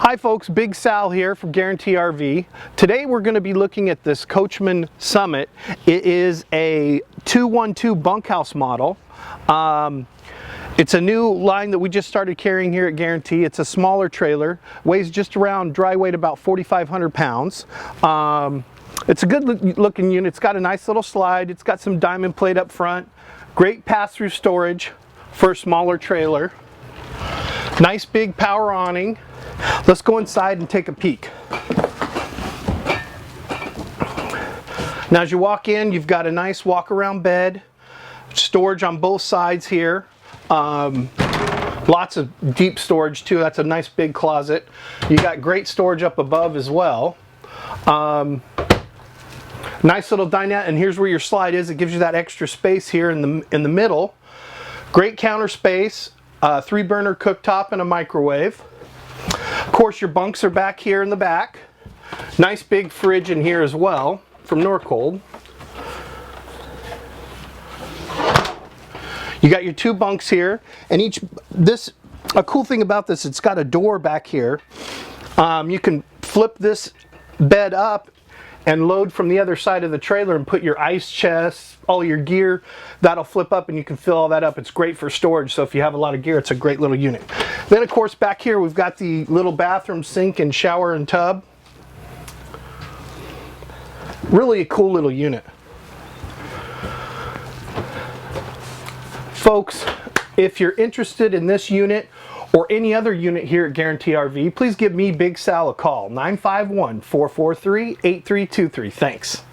Hi folks, Big Sal here from Guarantee RV. Today we're going to be looking at this Coachmen Summit. It is a 212 bunkhouse model. It's a new line that we just started carrying here at Guarantee. It's a smaller trailer, weighs just around dry weight about 4,500 pounds. It's a good looking unit. It's got a nice little slide. It's got some diamond plate up front. Great pass-through storage for a smaller trailer. Nice big power awning. Let's go inside and take a peek. Now as you walk in, you've got a nice walk-around bed, storage on both sides here. Lots of deep storage too. That's a nice big closet. You got great storage up above as well. Nice little dinette, and here's where your slide is. It gives you that extra space here in the middle. Great counter space, 3-burner cooktop and a microwave. Of course, your bunks are back here in the back. Nice big fridge in here as well from Norcold. You got your 2 bunks here, and a cool thing about this, it's got a door back here. You can flip this bed up and load from the other side of the trailer and put your ice chest, all your gear. That'll flip up and you can fill all that up. It's great for storage, so if you have a lot of gear, it's a great little unit. Then of course back here we've got the little bathroom sink and shower and tub. Really a cool little unit. Folks, if you're interested in this unit or any other unit here at Guarantee RV, please give me, Big Sal, a call, 951-443-8323. Thanks.